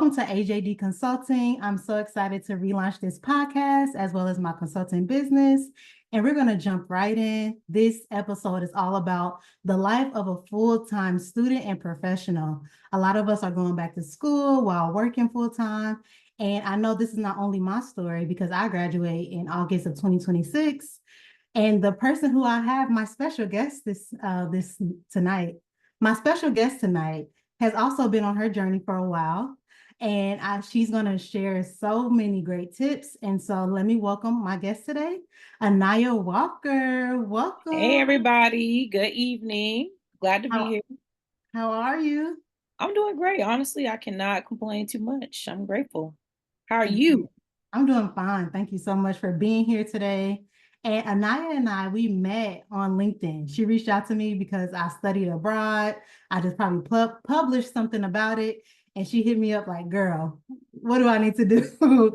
Welcome to AJD Consulting. I'm so excited to relaunch this podcast as well as my consulting business. And we're going to jump right in. This episode is all about the life of a full-time student and professional. A lot of us are going back to school while working full-time. And I know this is not only my story because I graduate in August of 2026. And the person who I have, my special guest my special guest tonight has also been on her journey for a while. And she's going to share so many great tips. And so let me welcome my guest today, Anayah Walker. Welcome. Hey, everybody. Good evening. Glad to be How, here. how are you? I'm doing great. Honestly, I cannot complain too much. I'm grateful. How are Thank you. you? I'm doing fine. Thank you so much for being here today. And Anayah and I, we met on LinkedIn. She reached out to me because I studied abroad. I just probably published something about it. And she hit me up like, girl, what do I need to do?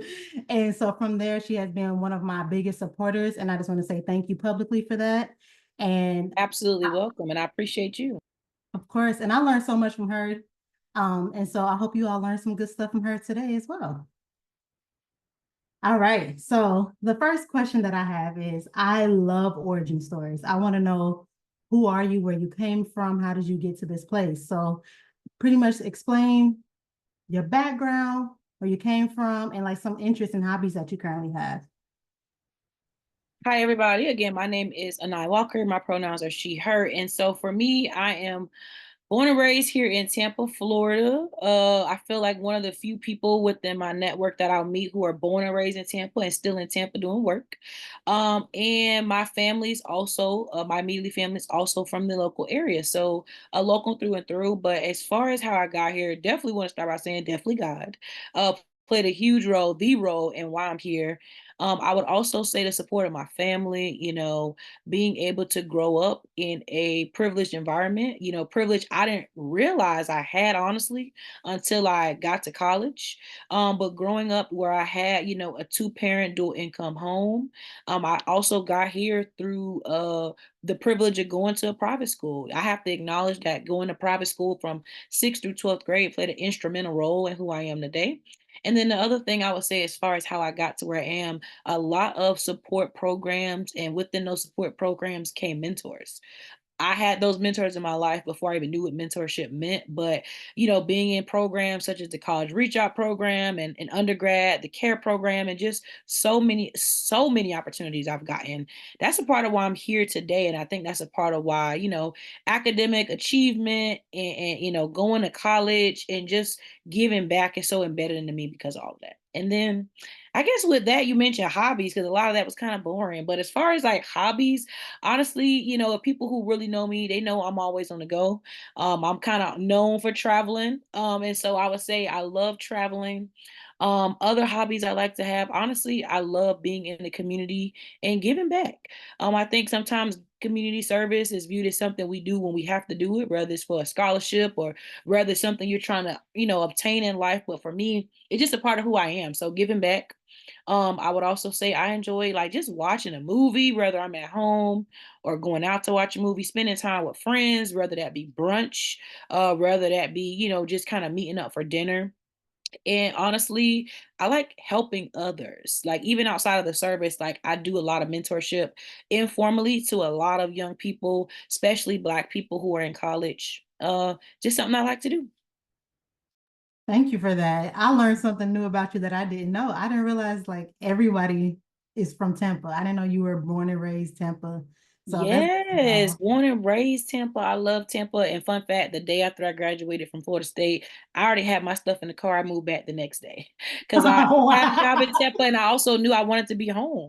And so from there, she has been one of my biggest supporters. And I just want to say thank you publicly for that. And Absolutely welcome, and I appreciate you. of course, and I learned so much from her. And so I hope you all learned some good stuff from her today as well. All right. So the first question that I have is, I love origin stories. I want to know, who are you, where you came from, how did you get to this place? So pretty much explain your background, where you came from, and like some interests and hobbies that you currently have. Hi, everybody. Again, my name is Anayah Walker. My pronouns are she, her. And so for me, I am born and raised here in Tampa, Florida. I feel like one of the few people within my network that I'll meet who are born and raised in Tampa and still in Tampa doing work. And my family's also, my immediate family is also from the local area. So a local through and through. But as far as how I got here, definitely want to start by saying definitely God. Played a huge role, the role in why I'm here. I would also say the support of my family, being able to grow up in a privileged environment, privilege I didn't realize I had honestly until I got to college. But growing up where I had, a two-parent dual income home, I also got here through the privilege of going to a private school. I have to acknowledge that going to private school from 6th through 12th grade played an instrumental role in who I am today. And then the other thing I would say, as far as how I got to where I am, a lot of support programs, and within those support programs came mentors. I had those mentors in my life before I even knew what mentorship meant. But, being in programs such as the college reach out program and undergrad, the care program, and just so many opportunities I've gotten. That's a part of why I'm here today. And I think that's a part of why, academic achievement and going to college and just giving back is so embedded into me because of all of that. And then I guess with that, you mentioned hobbies because a lot of that was kind of boring. But as far as like hobbies, honestly, people who really know me, they know I'm always on the go. I'm kind of known for traveling. And so I would say I love traveling. Other hobbies I like to have, honestly, I love being in the community and giving back. I think sometimes community service is viewed as something we do when we have to do it, whether it's for a scholarship or whether it's something you're trying to, obtain in life. But for me, it's just a part of who I am. So giving back. I would also say I enjoy like just watching a movie, whether I'm at home or going out to watch a movie, spending time with friends, whether that be brunch, whether that be, just kind of meeting up for dinner. And honestly, I like helping others. Like even outside of the service, like I do a lot of mentorship informally to a lot of young people, especially Black people who are in college. Just something I like to do. Thank you for that. I learned something new about you that I didn't know. I didn't realize like everybody is from Tampa. I didn't know you were born and raised Tampa. So that's Yes, born and raised Tampa. I love Tampa. And fun fact, the day after I graduated from Florida State, I already had my stuff in the car. I moved back the next day because I oh, had a job in wow. Tampa and I also knew I wanted to be home.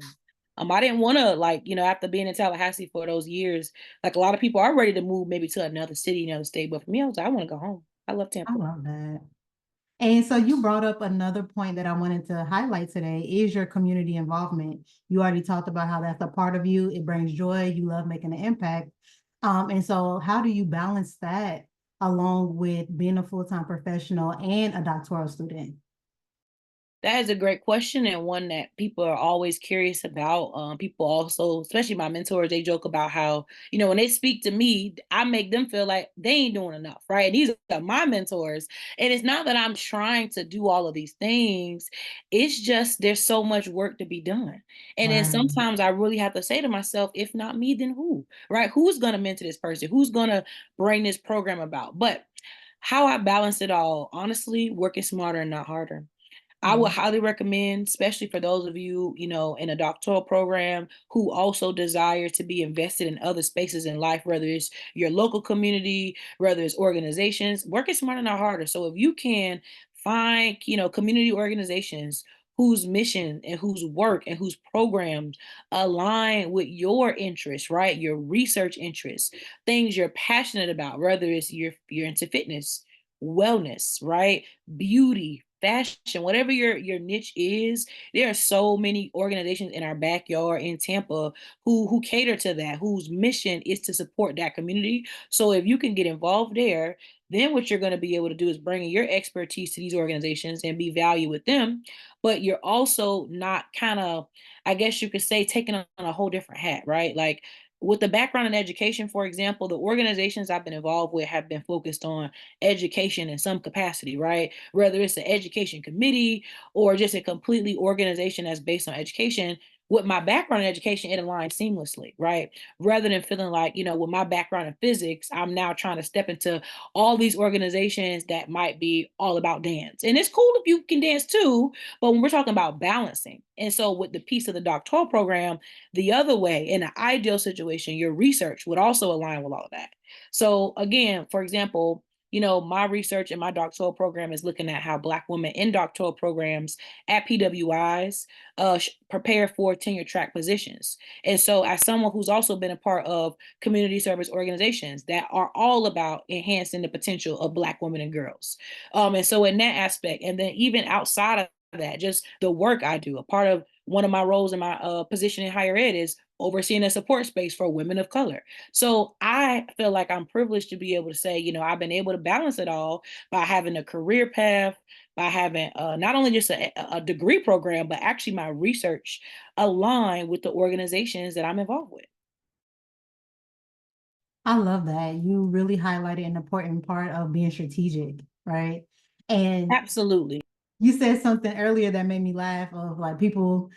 I didn't want to like, after being in Tallahassee for those years, like a lot of people are ready to move maybe to another city, another state. But for me, I was like, I want to go home. I love I Tampa. love that. And so you brought up another point that I wanted to highlight today is your community involvement. You already talked about how that's a part of you. It brings joy. You love making an impact. And so how do you balance that along with being a full-time professional and a doctoral student? That is a great question, and one that people are always curious about. People also, especially my mentors, they joke about how, when they speak to me, I make them feel like they ain't doing enough, right? These are my mentors. And it's not that I'm trying to do all of these things, it's just there's so much work to be done. And then Right. sometimes I really have to say to myself, if not me, then who, right? Who's going to mentor this person? Who's going to bring this program about? But how I balance it all, honestly, working smarter and not harder. I would Mm. highly recommend, especially for those of you, in a doctoral program who also desire to be invested in other spaces in life, whether it's your local community, whether it's organizations, working smarter, not harder. So if you can find, community organizations whose mission and whose work and whose programs align with your interests, right? Your research interests, things you're passionate about, whether it's you're into fitness, wellness, right? Beauty, fashion, whatever your niche is, there are so many organizations in our backyard in Tampa who cater to that, whose mission is to support that community. So if you can get involved there, then what you're going to be able to do is bring your expertise to these organizations and be valued with them. But you're also not kind of, I guess you could say, taking on a whole different hat, right? Like with the background in education, for example, the organizations I've been involved with have been focused on education in some capacity, right? Whether it's an education committee or just a completely organization that's based on education. With my background in education, it aligns seamlessly, right? Rather than feeling like, with my background in physics, I'm now trying to step into all these organizations that might be all about dance. And it's cool if you can dance too, but when we're talking about balancing. And so with the piece of the doctoral program, the other way, in an ideal situation, your research would also align with all of that. So again, for example, my research in my doctoral program is looking at how Black women in doctoral programs at PWIs prepare for tenure track positions. And so, as someone who's also been a part of community service organizations that are all about enhancing the potential of Black women and girls. And so, in that aspect, and then even outside of that, just the work I do, a part of one of my roles in my position in higher ed is overseeing a support space for women of color. So I feel like I'm privileged to be able to say, I've been able to balance it all by having a career path, by having not only just a degree program, but actually my research align with the organizations that I'm involved with. I love that. You really highlighted an important part of being strategic, right? And Absolutely. you said something earlier that made me laugh of like people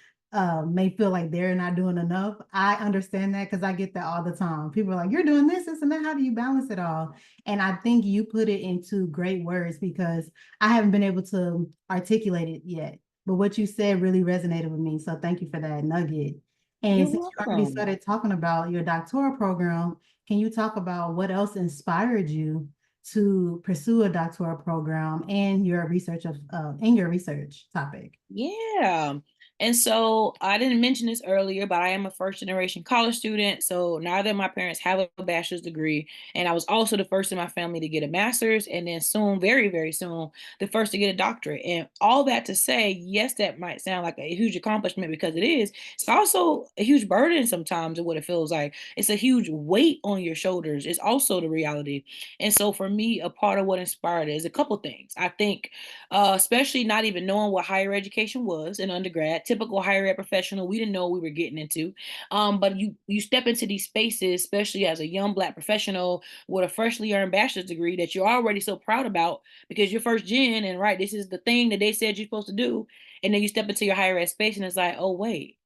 may feel like they're not doing enough. I understand that because I get that all the time. People are like, you're doing this, and then how do you balance it all? And I think you put it into great words because I haven't been able to articulate it yet. But what you said really resonated with me. So thank you for that nugget. And You're since you already welcome. started talking about your doctoral program, can you talk about what else inspired you to pursue a doctoral program and your research of in your research topic? Yeah. And so I didn't mention this earlier, but I am a first generation college student. So neither of my parents have a bachelor's degree. And I was also the first in my family to get a master's. And then soon, very, very soon, the first to get a doctorate. And all that to say, yes, that might sound like a huge accomplishment because it is. It's also a huge burden sometimes of what it feels like. It's a huge weight on your shoulders. It's also the reality. And so for me, a part of what inspired it is a couple things. I think especially not even knowing what higher education was in undergrad. Typical higher ed professional, we didn't know what we were getting into. But you step into these spaces, especially as a young Black professional with a freshly earned bachelor's degree that you're already so proud about because you're first gen and right, this is the thing that they said you're supposed to do. And then you step into your higher ed space and it's like, oh wait,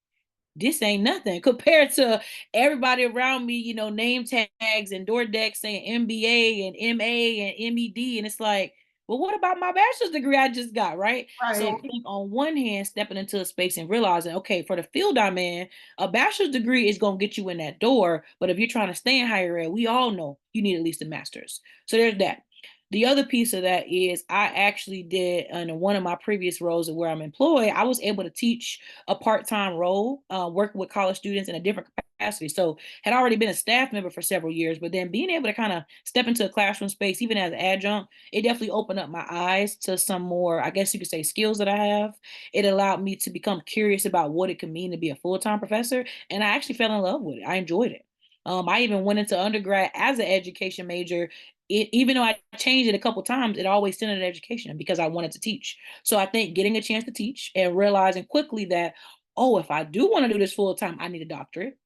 this ain't nothing compared to everybody around me, name tags and door decks saying MBA and MA and MED. And it's like, well, what about my bachelor's degree I just got, right? So I Right. think on one hand, stepping into a space and realizing, okay, for the field I'm in, a bachelor's degree is going to get you in that door. But if you're trying to stay in higher ed, we all know you need at least a master's. So there's that. The other piece of that is I actually did in one of my previous roles of where I'm employed, I was able to teach a part-time role, working with college students in a different capacity. So had already been a staff member for several years, but then being able to kind of step into a classroom space, even as an adjunct, it definitely opened up my eyes to some more, I guess you could say, skills that I have. It allowed me to become curious about what it could mean to be a full-time professor. And I actually fell in love with it. I enjoyed it. I even went into undergrad as an education major. Even though I changed it a couple times, it always centered education because I wanted to teach. So I think getting a chance to teach and realizing quickly that, oh, if I do want to do this full time, I need a doctorate,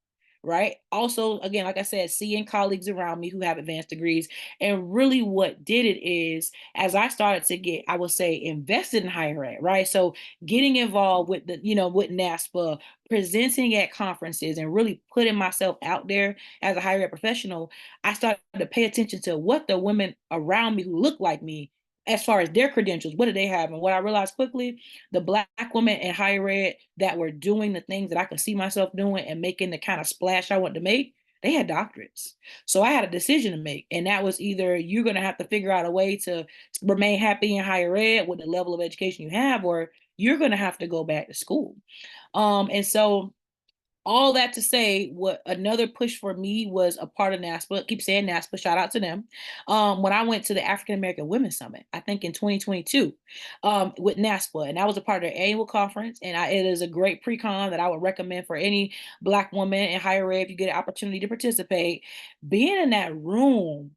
right? Also, again, like I said, seeing colleagues around me who have advanced degrees. And really what did it is, as I started to get, I would say, invested in higher ed, right? So getting involved with with NASPA, presenting at conferences and really putting myself out there as a higher ed professional, I started to pay attention to what the women around me who look like me, as far as their credentials, what do they have? And what I realized quickly, the Black women in higher ed that were doing the things that I could see myself doing and making the kind of splash I wanted to make, they had doctorates. So I had a decision to make. And that was either you're going to have to figure out a way to remain happy in higher ed with the level of education you have, or you're going to have to go back to school. And so all that to say, what another push for me was a part of NASPA. Keep saying NASPA, shout out to them. When I went to the African American Women's Summit, I think in 2022, with NASPA, and I was a part of their annual conference. And it is a great pre-con that I would recommend for any Black woman in higher ed if you get an opportunity to participate. Being in that room,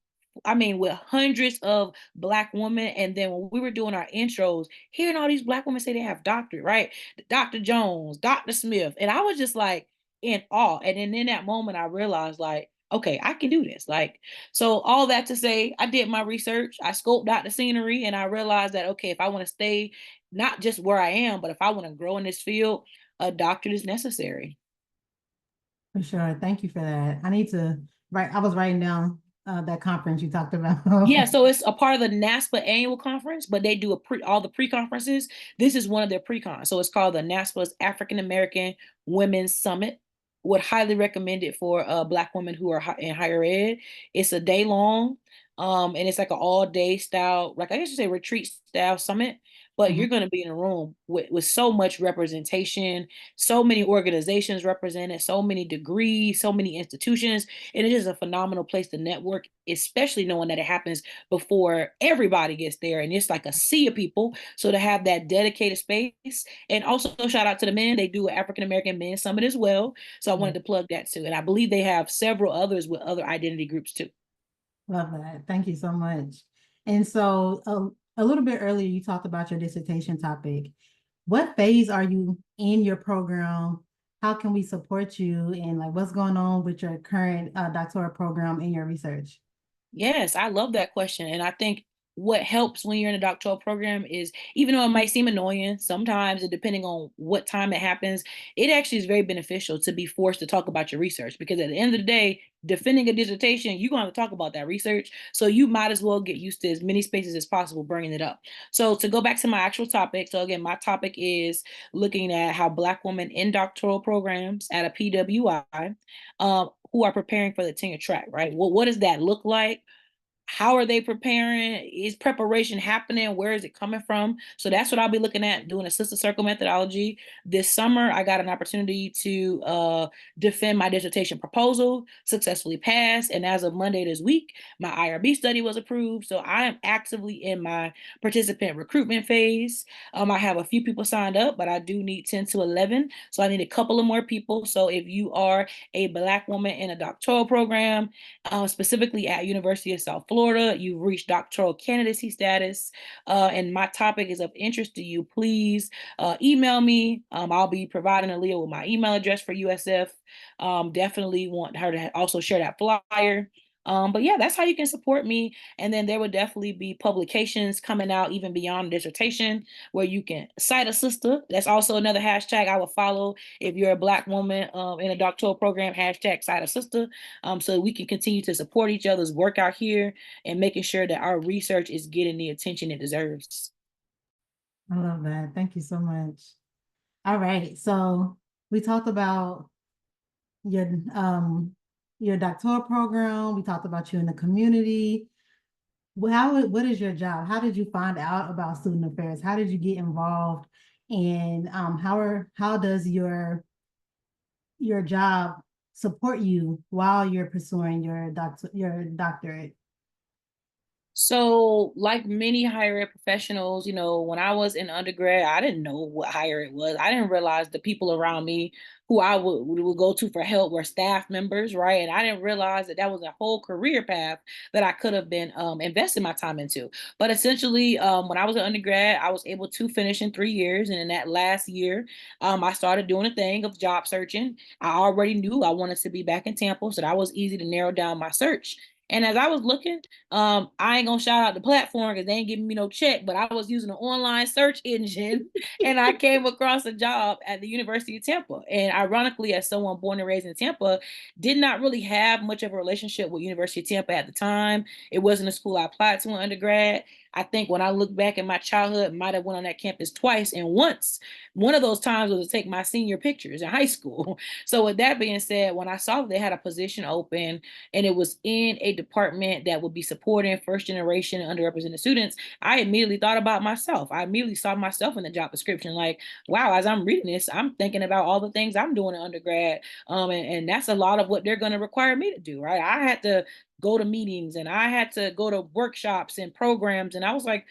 I mean, with hundreds of Black women, and then when we were doing our intros, hearing all these Black women say they have doctorate, right? Dr. Jones, Dr. Smith, and I was just like in awe. And then in that moment, I realized, like, okay, I can do this. Like, so all that to say, I did my research, I scoped out the scenery, and I realized that, okay, if I want to stay not just where I am, but if I want to grow in this field, a doctorate is necessary. For sure. Thank you for that. I need to write, I was writing down that conference you talked about. Yeah, so it's a part of the NASPA annual conference, but they do all the pre-conferences. This is one of their pre-cons. So it's called the NASPA's African American Women's Summit. Would highly recommend it for Black women who are in higher ed. It's a day long, and it's like an all-day style, like I guess you say retreat style summit. But you're going to be in a room with so much representation, so many organizations represented, so many degrees, so many institutions. And it is a phenomenal place to network, especially knowing that it happens before everybody gets there. And it's like a sea of people. So to have that dedicated space, and also shout out to the men, they do an African American Men's Summit as well. So I wanted to plug that too. And I believe they have several others with other identity groups too. Love that. Thank you so much. And so a little bit earlier, you talked about your dissertation topic. What phase are you in your program? How can we support you? And like, what's going on with your current doctoral program in your research? Yes, I love that question. And I think what helps when you're in a doctoral program is, even though it might seem annoying sometimes, and depending on what time it happens, it actually is very beneficial to be forced to talk about your research, because at the end of the day, defending a dissertation, you're going to talk about that research. So you might as well get used to as many spaces as possible bringing it up. So to go back to my actual topic. So again, my topic is looking at how Black women in doctoral programs at a PWI, who are preparing for the tenure track, right? Well, what does that look like? How are they preparing? Is preparation happening? Where is it coming from? So that's what I'll be looking at, doing a sister circle methodology. This summer, I got an opportunity to defend my dissertation proposal, successfully passed. And as of Monday this week, my IRB study was approved. So I am actively in my participant recruitment phase. I have a few people signed up, but I do need 10 to 11. So I need a couple of more people. So if you are a Black woman in a doctoral program, specifically at University of South Florida, you've reached doctoral candidacy status, and my topic is of interest to you, please email me. I'll be providing Aaliyah with my email address for USF. Definitely want her to also share that flyer. But yeah, that's how you can support me. And then there would definitely be publications coming out even beyond dissertation, where you can cite a sister. That's also another hashtag I would follow if you're a Black woman in a doctoral program, hashtag cite a sister, so we can continue to support each other's work out here and making sure that our research is getting the attention it deserves. I love that. Thank you so much. All right. So we talked about your your doctoral program. We talked about you in the community. What is your job? How did you find out about student affairs? How did you get involved? And how does your job support you while you're pursuing your doctorate? So, like many higher ed professionals, when I was in undergrad, I didn't know what higher ed was. I didn't realize the people around me who I would go to for help were staff members, right? And I didn't realize that that was a whole career path that I could have been investing my time into. But essentially, when I was an undergrad, I was able to finish in 3 years. And in that last year, I started doing a thing of job searching. I already knew I wanted to be back in Tampa, so that was easy to narrow down my search. And as I was looking, I ain't gonna shout out the platform because they ain't giving me no check, but I was using an online search engine and I came across a job at the University of Tampa. And ironically, as someone born and raised in Tampa, did not really have much of a relationship with University of Tampa at the time. It wasn't a school I applied to in undergrad. I think when I look back at my childhood, might have went on that campus twice, and once one of those times was to take my senior pictures in high school. So with that being said, when I saw that they had a position open and it was in a department that would be supporting first generation and underrepresented students, I immediately thought about myself. I immediately saw myself in the job description. Like, wow, as I'm reading this, I'm thinking about all the things I'm doing in undergrad. And that's a lot of what they're going to require me to do, right? I had to go to meetings and I had to go to workshops and programs. And I was like,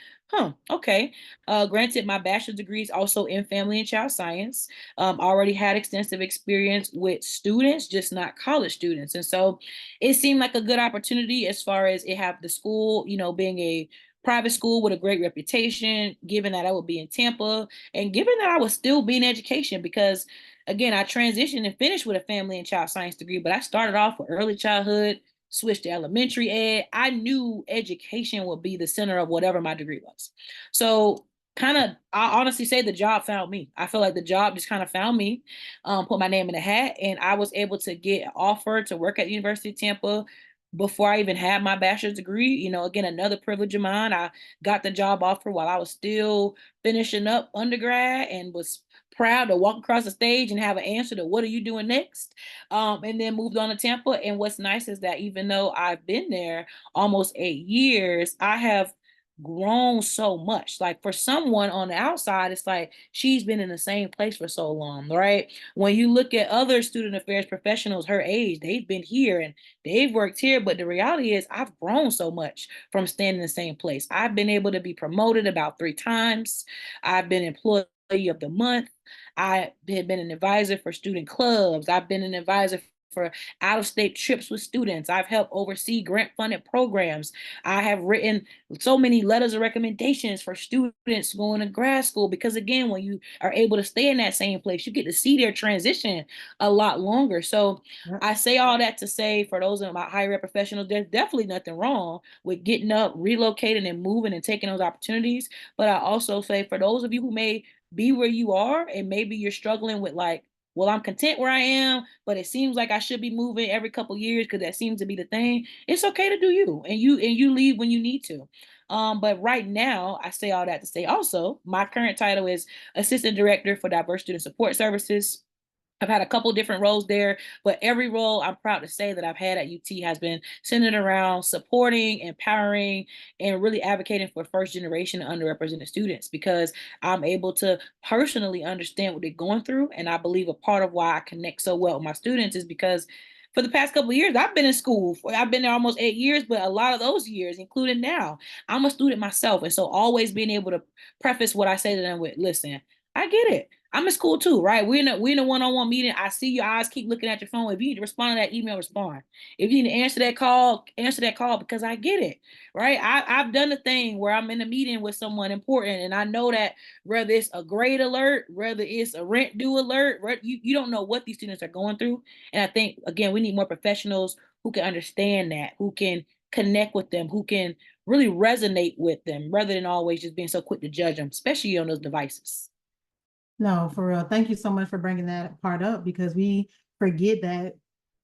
okay. Granted, my bachelor's degree is also in family and child science. Already had extensive experience with students, just not college students. And so it seemed like a good opportunity as far as it have the school, being a private school with a great reputation, given that I would be in Tampa and given that I would still be in education because again, I transitioned and finished with a family and child science degree, but I started off with early childhood, switched to elementary ed. I knew education would be the center of whatever my degree was. So I honestly say the job found me. I feel like the job just kind of found me, put my name in a hat, and I was able to get offered to work at the University of Tampa before I even had my bachelor's degree. Again, another privilege of mine. I got the job offer while I was still finishing up undergrad and was proud to walk across the stage and have an answer to what are you doing next, and then moved on to Tampa. And what's nice is that even though I've been there almost 8 years, I have grown so much. Like for someone on the outside, it's like she's been in the same place for so long, right? When you look at other student affairs professionals her age, they've been here and they've worked here, but the reality is I've grown so much from staying in the same place. I've been able to be promoted about 3 times. I've been employee of the month. I have been an advisor for student clubs. I've been an advisor for out-of-state trips with students. I've helped oversee grant-funded programs. I have written so many letters of recommendations for students going to grad school because, again, when you are able to stay in that same place, you get to see their transition a lot longer. So I say all that to say, for those of my higher ed professionals, there's definitely nothing wrong with getting up, relocating, and moving and taking those opportunities. But I also say for those of you who may be where you are and maybe you're struggling with like, well, I'm content where I am, but it seems like I should be moving every couple years because that seems to be the thing. It's okay to do you, and you leave when you need to. But right now, I say all that to say also, my current title is Assistant Director for Diverse Student Support Services. I've had a couple different roles there, but every role I'm proud to say that I've had at UT has been centered around supporting, empowering, and really advocating for first generation underrepresented students because I'm able to personally understand what they're going through. And I believe a part of why I connect so well with my students is because for the past couple of years, I've been in school. I've been there almost 8 years, but a lot of those years, including now, I'm a student myself. And so always being able to preface what I say to them with, listen, I get it. I'm in school too, right? We're in a one-on-one meeting. I see your eyes keep looking at your phone. If you need to respond to that email, respond. If you need to answer that call because I get it, right? I've done the thing where I'm in a meeting with someone important and I know that whether it's a grade alert, whether it's a rent due alert, you don't know what these students are going through. And I think, again, we need more professionals who can understand that, who can connect with them, who can really resonate with them rather than always just being so quick to judge them, especially on those devices. No, for real. Thank you so much for bringing that part up because we forget that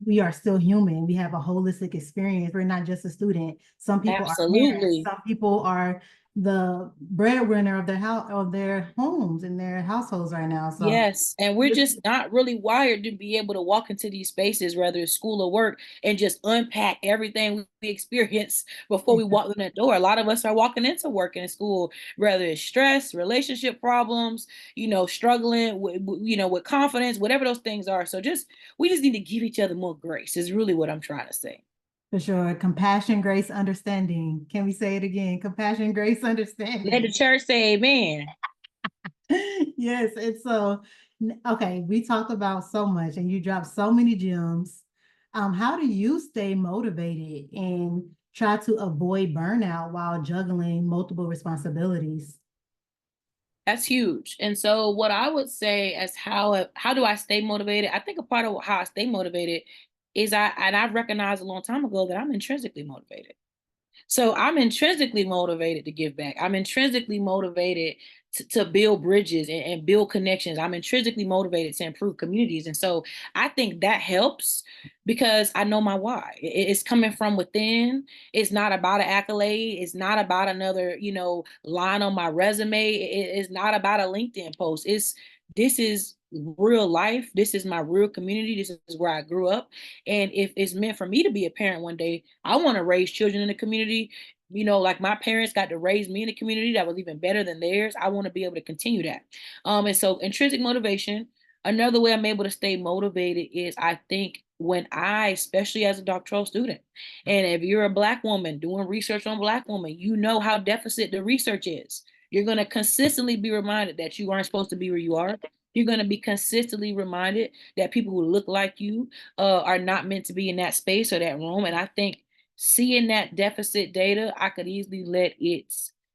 we are still human. We have a holistic experience. We're not just a student. Some people are parents. Absolutely. Some people are the breadwinner of their house, of their homes and their households right now. So Yes, and we're just not really wired to be able to walk into these spaces, whether it's school or work, and just unpack everything we experience before we walk in that door. A lot of us are walking into work and school, whether it's stress, relationship problems, struggling with confidence, whatever those things are. So we just need to give each other more grace is really what I'm trying to say. For sure. Compassion, grace, understanding. Can we say it again? Compassion, grace, Let understanding. the church say amen. Yes. And so, okay, we talked about so much and you dropped so many gems. How do you stay motivated and try to avoid burnout while juggling multiple responsibilities? That's huge. And so what I would say as how do I stay motivated? I think a part of how I stay motivated is I recognized a long time ago that I'm intrinsically motivated. So I'm intrinsically motivated to give back. I'm intrinsically motivated to build bridges and build connections. I'm intrinsically motivated to improve communities. And so I think that helps because I know my why. It's coming from within. It's not about an accolade. It's not about another, line on my resume. It's not about a LinkedIn post. This is real life. This is my real community. This is where I grew up. And if it's meant for me to be a parent one day, I want to raise children in the community. Like my parents got to raise me in a community that was even better than theirs. I want to be able to continue that. And so intrinsic motivation. Another way I'm able to stay motivated is I think when especially as a doctoral student, and if you're a Black woman doing research on Black women, you know how deficit the research is. You're going to consistently be reminded that you aren't supposed to be where you are. You're going to be consistently reminded that people who look like you are not meant to be in that space or that room. And I think seeing that deficit data, I could easily let it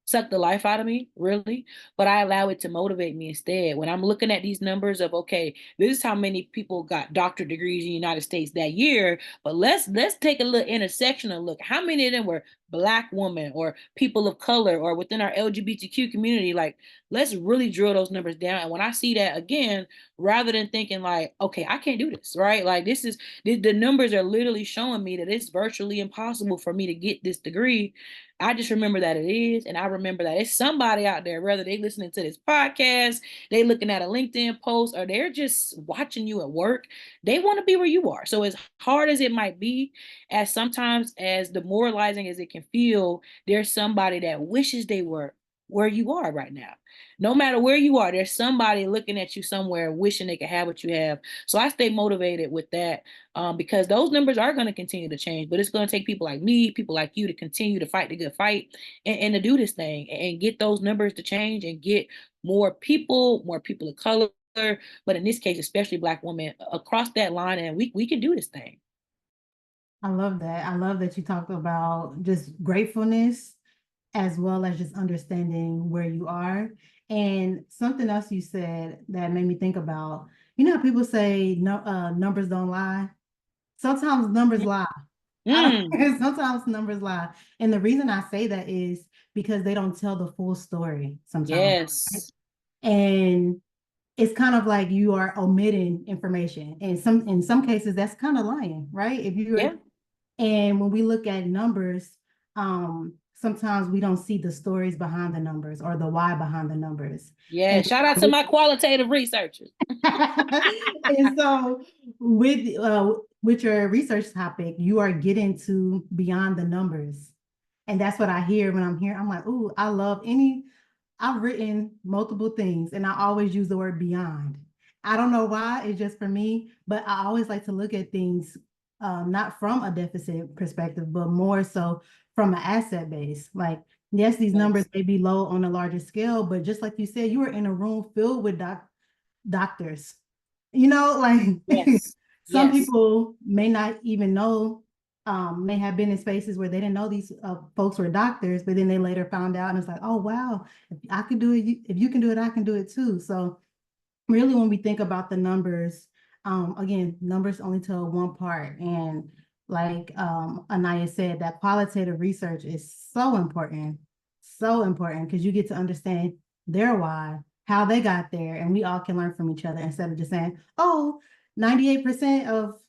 suck the life out of me, really, but I allow it to motivate me instead. When I'm looking at these numbers of, okay, this is how many people got doctorate degrees in the United States that year, but let's take a little intersectional look. How many of them were Black women or people of color or within our LGBTQ community? Like, let's really drill those numbers down. And when I see that again, rather than thinking like, okay, I can't do this, right? Like the numbers are literally showing me that it's virtually impossible for me to get this degree. I just remember that it is, and I remember that it's somebody out there, whether they listening to this podcast, they looking at a LinkedIn post, or they're just watching you at work. They want to be where you are. So as hard as it might be, as sometimes as demoralizing as it can feel, there's somebody that wishes they were where you are right now. No matter where you are, there's somebody looking at you somewhere wishing they could have what you have. So I stay motivated with that because those numbers are going to continue to change, but it's going to take people like me, people like you to continue to fight the good fight and to do this thing and get those numbers to change and get more people of color, but in this case, especially Black women across that line. And we can do this thing. I love that. I love that you talked about just gratefulness as well as just understanding where you are. And something else you said that made me think about, how people say no, numbers don't lie. Sometimes numbers lie. Sometimes numbers lie. And the reason I say that is because they don't tell the full story sometimes. Right? Yes. And it's kind of like you are omitting information. And in some cases, that's kind of lying, right? If you Yeah. are, and when we look at numbers, sometimes we don't see the stories behind the numbers or the why behind the numbers. Yeah. And Shout out to my qualitative researchers. and so with your research topic, you are getting to beyond the numbers. And that's what I hear when I'm here. I'm like, ooh, I've written multiple things and I always use the word beyond. I don't know why, it's just for me, but I always like to look at things not from a deficit perspective, but more so from an asset base. Like, yes, these numbers may be low on a larger scale, but just like you said, you were in a room filled with doctors. Like Yes. some Yes. people may not even know, may have been in spaces where they didn't know these folks were doctors, but then they later found out and it's like, oh, wow, if I could do it, if you can do it, I can do it too. So really, when we think about the numbers, again, numbers only tell one part. And like Anayah said, that qualitative research is so important because you get to understand their why, how they got there, and we all can learn from each other instead of just saying, oh, 98% of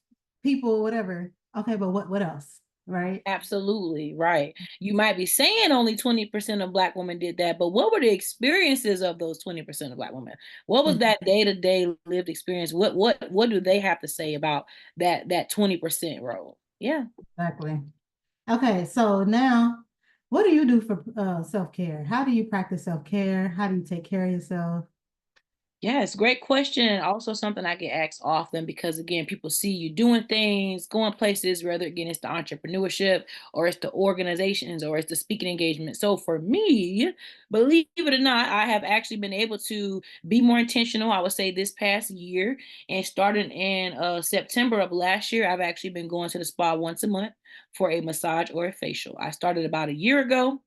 people, whatever. Okay, but what else? Right? Absolutely right. You might be saying only 20% of Black women did that, but what were the experiences of those 20% of Black women? What was that day-to-day lived experience? What do they have to say about that 20% role? Yeah. Exactly. Okay, so now what do you do for self-care? How do you practice self-care? How do you take care of yourself? Yes, great question. And also something I get asked often because again, people see you doing things, going places, whether again it's the entrepreneurship or it's the organizations or it's the speaking engagement. So for me, believe it or not, I have actually been able to be more intentional. I would say this past year and starting in September of last year, I've actually been going to the spa once a month for a massage or a facial. I started about a year ago.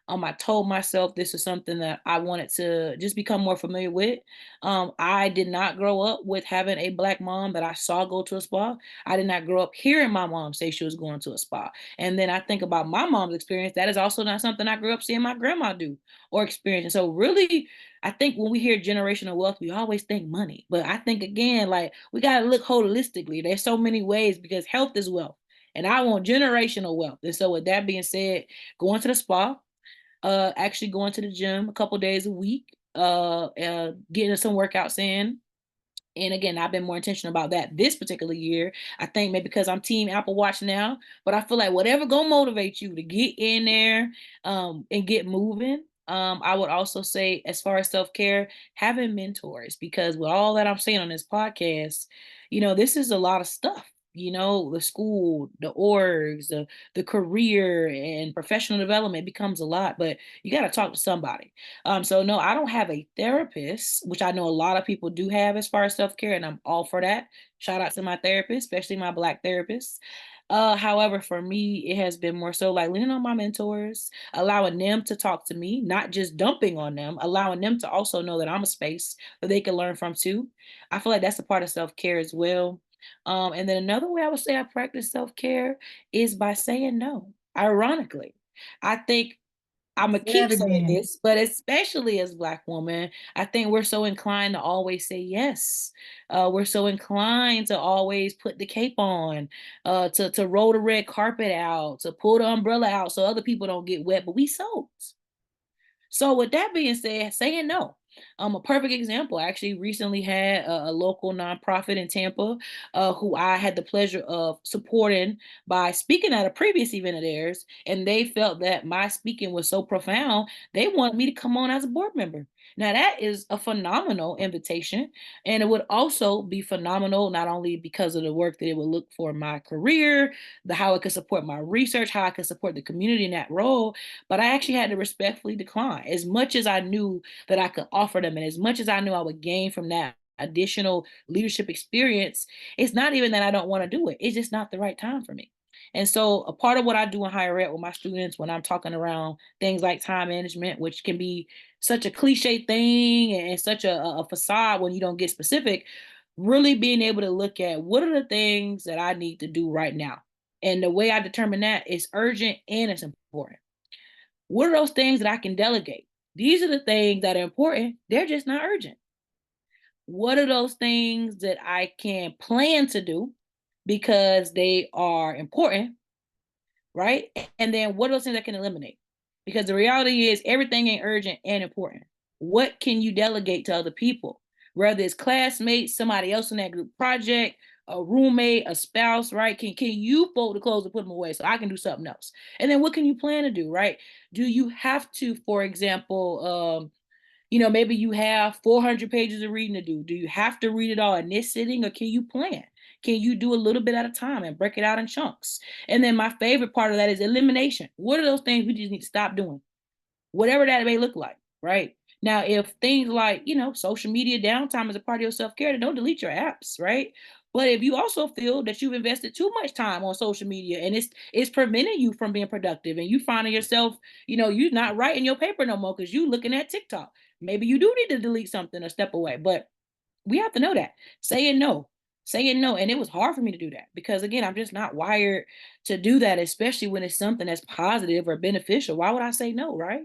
I told myself this is something that I wanted to just become more familiar with. I did not grow up with having a Black mom that I saw go to a spa. I did not grow up hearing my mom say she was going to a spa. And then I think about my mom's experience. That is also not something I grew up seeing my grandma do or experience. And so, really, I think when we hear generational wealth, we always think money. But I think, again, like we got to look holistically. There's so many ways because health is wealth. And I want generational wealth. And so, with that being said, going to the spa, actually going to the gym a couple days a week, getting some workouts in. And again, I've been more intentional about that this particular year. I think maybe because I'm team Apple Watch now, but I feel like whatever gonna motivate you to get in there and get moving. I would also say, as far as self-care, having mentors, because with all that I'm saying on this podcast, this is a lot of stuff. The school, the orgs, the career and professional development becomes a lot, but you got to talk to somebody. So no, I don't have a therapist, which I know a lot of people do have as far as self-care, and I'm all for that. Shout out to my therapist, especially my Black therapists. However, for me, it has been more so like leaning on my mentors, allowing them to talk to me, not just dumping on them, allowing them to also know that I'm a space that they can learn from too. I feel like that's a part of self-care as well. And then another way I would say I practice self-care is by saying no. Ironically, I think I'm gonna Say that keep saying again. this, but especially as Black women, I think we're so inclined to always say yes. We're so inclined to always put the cape on, to roll the red carpet out, to pull the umbrella out so other people don't get wet, but we soaked. So with that being said, saying no. A perfect example. I actually recently had a local nonprofit in Tampa, who I had the pleasure of supporting by speaking at a previous event of theirs, and they felt that my speaking was so profound, they wanted me to come on as a board member. Now that is a phenomenal invitation, and it would also be phenomenal not only because of the work that it would look for my career, the how it could support my research, how I could support the community in that role, but I actually had to respectfully decline. As much as I knew that I could offer them, and as much as I knew I would gain from that additional leadership experience, it's not even that I don't want to do it. It's just not the right time for me. And so, a part of what I do in higher ed with my students when I'm talking around things like time management, which can be such a cliche thing and such a facade when you don't get specific, really being able to look at what are the things that I need to do right now. And the way I determine that is urgent and it's important. What are those things that I can delegate? These are the things that are important. They're just not urgent. What are those things that I can plan to do because they are important, right? And then what are those things I can eliminate? Because the reality is everything ain't urgent and important. What can you delegate to other people? Whether it's classmates, somebody else in that group project, a roommate, a spouse, right? Can you fold the clothes and put them away so I can do something else? And then what can you plan to do, right? Do you have to, for example, maybe you have 400 pages of reading to do. Do you have to read it all in this sitting or can you plan? Can you do a little bit at a time and break it out in chunks? And then my favorite part of that is elimination. What are those things we just need to stop doing? Whatever that may look like, right? Now, if things like, social media downtime is a part of your self-care, then don't delete your apps, right? But if you also feel that you've invested too much time on social media and it's preventing you from being productive and you finding yourself, you're not writing your paper no more because you looking at TikTok. Maybe you do need to delete something or step away. But we have to know that. Saying no. Saying no. And it was hard for me to do that because again, I'm just not wired to do that, especially when it's something that's positive or beneficial. Why would I say no, right?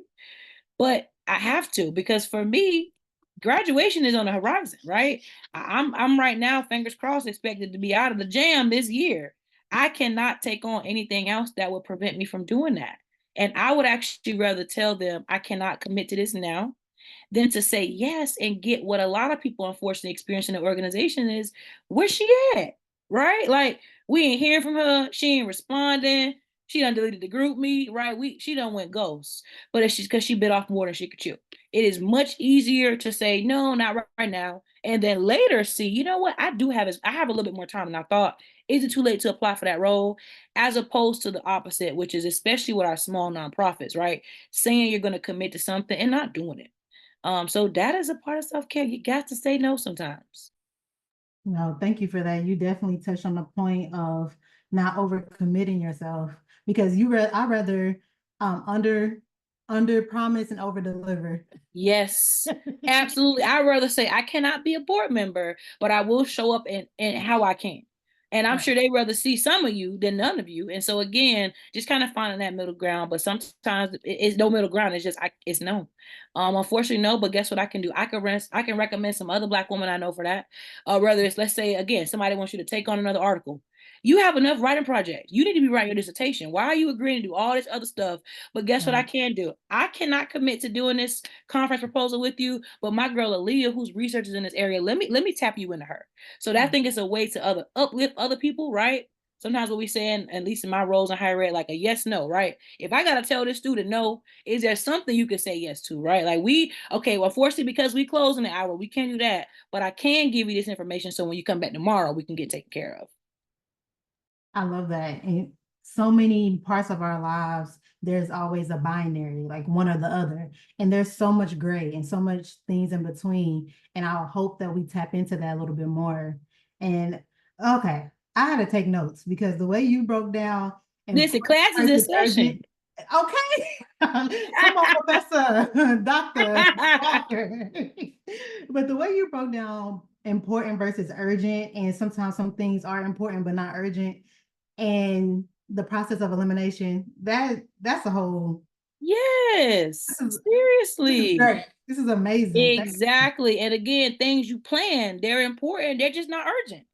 But I have to because for me, graduation is on the horizon, right? I'm right now, fingers crossed, expected to be out of the jam this year. I cannot take on anything else that would prevent me from doing that. And I would actually rather tell them I cannot commit to this now than to say yes and get what a lot of people unfortunately experience in the organization is where's she at? Right? Like we ain't hearing from her, she ain't responding, she done deleted the group meet, right? She done went ghost. But it's just because she bit off more than she could chew. It is much easier to say, no, not right now. And then later see, you know what? I have a little bit more time than I thought. Is it too late to apply for that role? As opposed to the opposite, which is especially with our small nonprofits, right? Saying you're going to commit to something and not doing it. So that is a part of self-care. You got to say no sometimes. No, thank you for that. You definitely touched on the point of not overcommitting yourself because I rather under promise and over deliver. Yes, absolutely. I'd rather say I cannot be a board member, but I will show up in how I can. And I'm Right. sure they'd rather see some of you than none of you. And so again, just kind of finding that middle ground. But sometimes it's no middle ground. It's just it's no. Unfortunately, no. But guess what I can do? I can recommend some other Black women I know for that. Whether it's, let's say again, somebody wants you to take on another article. You have enough writing projects. You need to be writing your dissertation. Why are you agreeing to do all this other stuff? But guess what I can do? I cannot commit to doing this conference proposal with you, but my girl Aaliyah, who's researches in this area, let me tap you into her. So that I think is a way to uplift other people, right? Sometimes what we saying, at least in my roles in higher ed, like a yes, no, right? If I gotta tell this student no, is there something you can say yes to, right? Like well, unfortunately, because we close in an hour, we can't do that. But I can give you this information so when you come back tomorrow, we can get taken care of. I love that. And so many parts of our lives, there's always a binary, like one or the other. And there's so much gray and so much things in between. And I hope that we tap into that a little bit more. And okay, I had to take notes because the way you broke down Listen, class is in session. Okay. Come on, Professor, Dr. Walker. But the way you broke down important versus urgent, and sometimes some things are important but not urgent, and the process of elimination, that's a whole Yes, this is seriously. great. This is amazing. Exactly. And again, things you plan, they're important, they're just not urgent.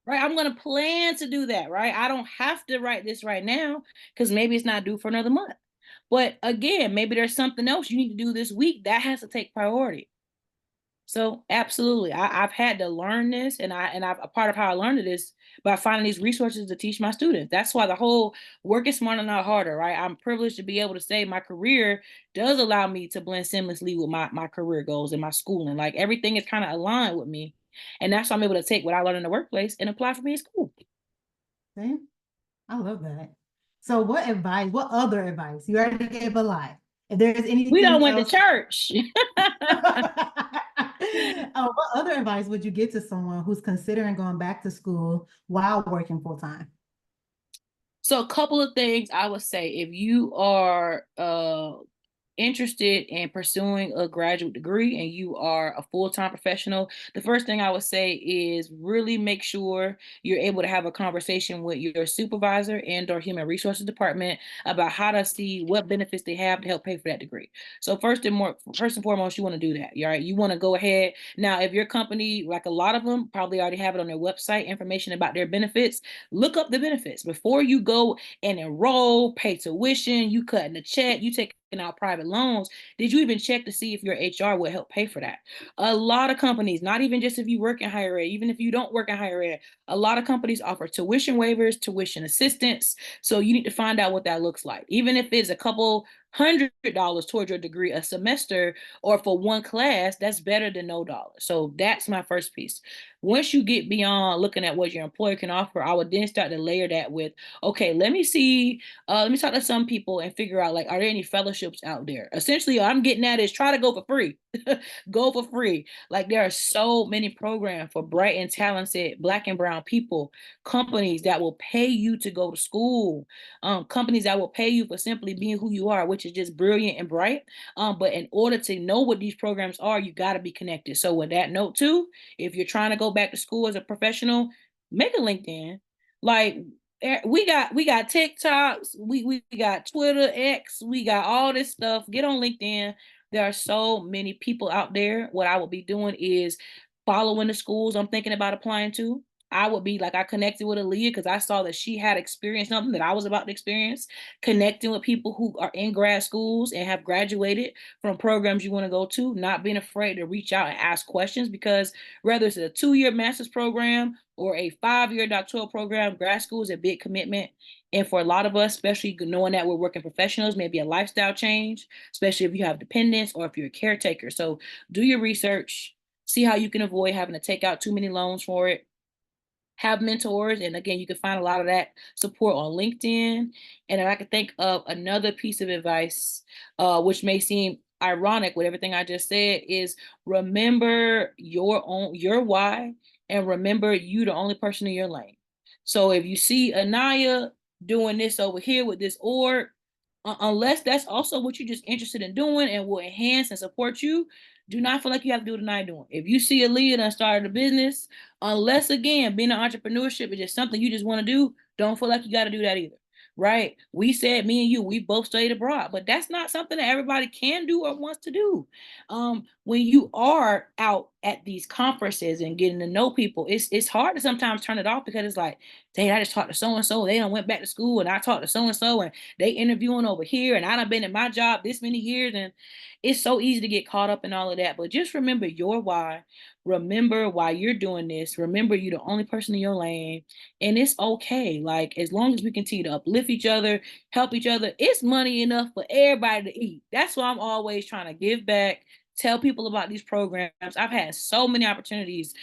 Right? I'm going to plan to do that, right? I don't have to write this right now because maybe it's not due for another month. But again, maybe there's something else you need to do this week that has to take priority. So absolutely, I've had to learn this, and I've a part of how I learned it is by finding these resources to teach my students. That's why the whole work is smarter, not harder, right? I'm privileged to be able to say my career does allow me to blend seamlessly with my career goals and my schooling. Like everything is kind of aligned with me, and that's why I'm able to take what I learned in the workplace and apply for me in school. See? I love that. So what other advice? You already gave a lot. If there's We don't anything went to else, church. what other advice would you give to someone who's considering going back to school while working full time? So a couple of things I would say if you are interested in pursuing a graduate degree and you are a full-time professional, the first thing I would say is really make sure you're able to have a conversation with your supervisor and or human resources department about how to see what benefits they have to help pay for that degree. So first and foremost, you want to do that. Right? You want to go ahead. Now, if your company, like a lot of them, probably already have it on their website, information about their benefits, look up the benefits before you go and enroll, pay tuition, you cutting the check, you take out private loans. Did you even check to see if your HR will help pay for that? A lot of companies, not even just if you work in higher ed, even if you don't work in higher ed, a lot of companies offer tuition waivers, tuition assistance. So you need to find out what that looks like. Even if it's a couple $100 towards your degree a semester or for one class, that's better than no dollar. So that's my first piece. Once you get beyond looking at what your employer can offer, I would then start to layer that with, okay, let me talk to some people and figure out, like, are there any fellowships out there? Essentially, what I'm getting at is try to go for free. Go for free. Like there are so many programs for bright and talented Black and brown people, companies that will pay you to go to school, companies that will pay you for simply being who you are, which is just brilliant and bright. But in order to know what these programs are, you got to be connected. So with that note too, if you're trying to go back to school as a professional, make a LinkedIn. Like we got TikToks, we got Twitter, X, we got all this stuff. Get on LinkedIn. There are so many people out there. What I will be doing is following the schools I'm thinking about applying to. I would be like, I connected with Aaliyah because I saw that she had experienced something that I was about to experience, connecting with people who are in grad schools and have graduated from programs you want to go to, not being afraid to reach out and ask questions, because whether it's a 2-year master's program or a 5-year doctoral program, grad school is a big commitment. And for a lot of us, especially knowing that we're working professionals, maybe a lifestyle change, especially if you have dependents or if you're a caretaker. So do your research, see how you can avoid having to take out too many loans for it. Have mentors. And again, you can find a lot of that support on LinkedIn. And if I could think of another piece of advice, which may seem ironic with everything I just said, is remember your why, and remember you the only person in your lane. So if you see Anayah doing this over here with this org, unless that's also what you're just interested in doing and will enhance and support you, do not feel like you have to do what Anayah doing. If you see Aaliyah that started a business, unless again being an entrepreneurship is just something you just want to do, don't feel like you got to do that either. Right? We said, me and you, we both studied abroad, but that's not something that everybody can do or wants to do. When you are out at these conferences and getting to know people, it's hard to sometimes turn it off, because it's like, dang, I just talked to so and so, they done went back to school, and I talked to so and so, and they interviewing over here, and I done been in my job this many years, and it's so easy to get caught up in all of that. But just remember your why. Remember why you're doing this. Remember you're the only person in your lane, and it's okay. Like, as long as we continue to uplift each other, help each other, it's money enough for everybody to eat. That's why I'm always trying to give back, tell people about these programs. I've had so many opportunities,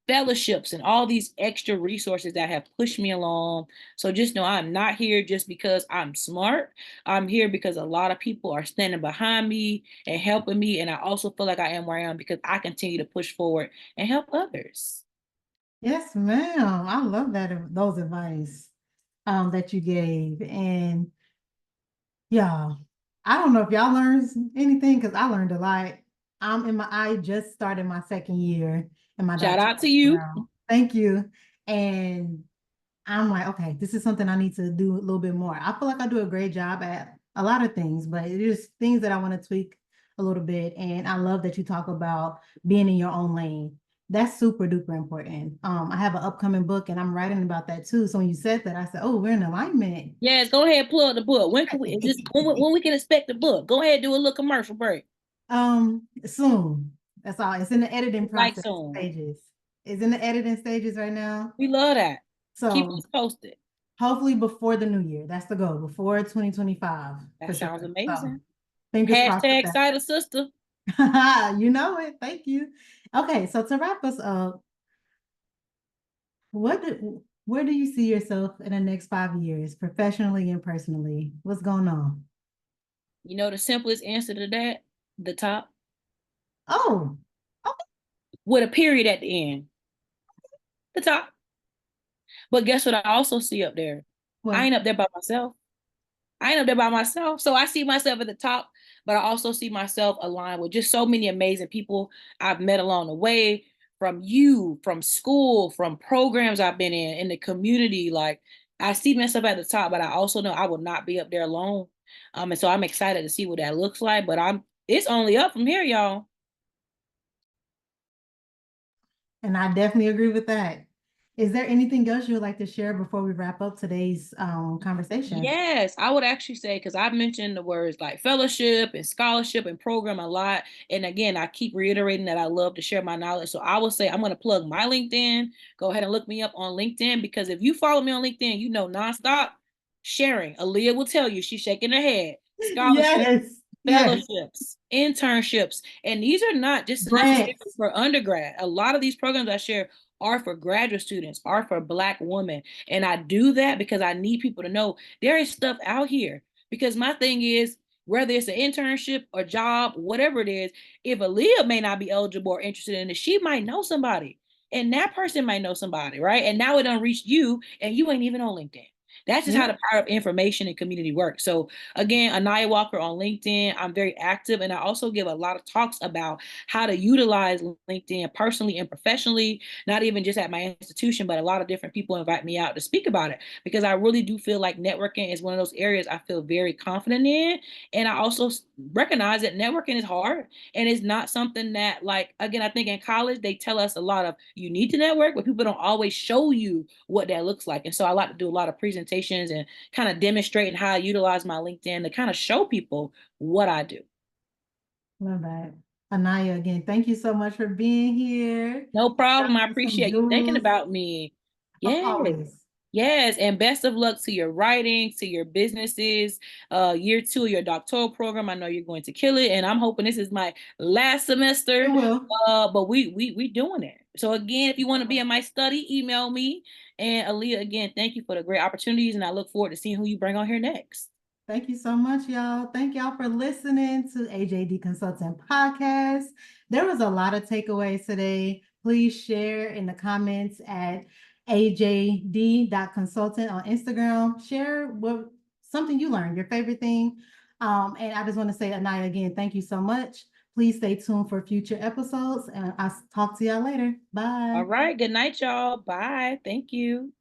fellowships, and all these extra resources that have pushed me along. So just know I'm not here just because I'm smart. I'm here because a lot of people are standing behind me and helping me. And I also feel like I am where I am because I continue to push forward and help others. Yes, ma'am. I love those advice that you gave. And yeah, I don't know if y'all learned anything, because I learned a lot. I just started my second year in my Shout out doctoral to you. program. Thank you. And I'm like, okay, this is something I need to do a little bit more. I feel like I do a great job at a lot of things, but there's things that I want to tweak a little bit. And I love that you talk about being in your own lane. That's super duper important. I have an upcoming book and I'm writing about that too. So when you said that, I said, oh, we're in alignment. Yes, go ahead, plug the book. When can we, is this when we can expect the book? Go ahead, do a little commercial break. Soon. That's all. It's in the editing Like process soon. stages. It's in the editing stages right now. We love that. Keep So us posted. hopefully before the new year. That's the goal. Before 2025 That for sounds sure. So amazing. fingers crossed with Hashtag Cider Sister. that. You know it. Thank you. Okay, so to wrap us up, where do you see yourself in the next 5 years, professionally and personally? What's going on? You know the simplest answer to that? The top. Oh, okay. With a period at the end. The top. But guess what I also see up there? I Well, ain't up there by myself. I ain't up there by myself. So I see myself at the top, but I also see myself aligned with just so many amazing people I've met along the way, from you, from school, from programs I've been in the community. Like, I see myself at the top, but I also know I will not be up there alone. And so I'm excited to see what that looks like. But it's only up from here, y'all. and I definitely agree with that. Is there anything else you would like to share before we wrap up today's conversation? Yes, I would actually say, because I've mentioned the words like fellowship and scholarship and program a lot. And again, I keep reiterating that I love to share my knowledge. So I will say I'm going to plug my LinkedIn. Go ahead and look me up on LinkedIn, because if you follow me on LinkedIn, you know nonstop sharing. Aaliyah will tell you, she's shaking her head. Scholarship, Yes, yes. fellowships, internships. And these are not just necessarily Grants. for undergrad. A lot of these programs I share are for graduate students, are for Black women. And I do that because I need people to know there is stuff out here. Because my thing is, whether it's an internship or job, whatever it is, if Aaliyah may not be eligible or interested in it, she might know somebody. And that person might know somebody, right? And now it done reached you and you ain't even on LinkedIn. That's just how the power of information and community works. So again, Anayah Walker on LinkedIn. I'm very active, and I also give a lot of talks about how to utilize LinkedIn personally and professionally, not even just at my institution, but a lot of different people invite me out to speak about it because I really do feel like networking is one of those areas I feel very confident in. And I also recognize that networking is hard and it's not something that, like, again, I think in college they tell us a lot of you need to network, but people don't always show you what that looks like. And so I like to do a lot of presentations and kind of demonstrating how I utilize my LinkedIn to kind of show people what I do. Love that. Anayah, again, thank you so much for being here. No problem. I appreciate you thinking about me. Yes. Always. Yes, and best of luck to your writing, to your businesses, year 2 of your doctoral program. I know you're going to kill it, and I'm hoping this is my last semester. It will. But we doing it. So again, if you want to be in my study, email me. And Aaliyah, again, thank you for the great opportunities, and I look forward to seeing who you bring on here next. Thank you so much, y'all. Thank y'all for listening to AJD Consultant Podcast. There was a lot of takeaways today. Please share in the comments at ajd.consultant on Instagram. Share what something you learned, your favorite thing. And I just want to say, Anayah, again, thank you so much. Please stay tuned for future episodes, and I'll talk to y'all later. Bye. All right. Good night, y'all. Bye. Thank you.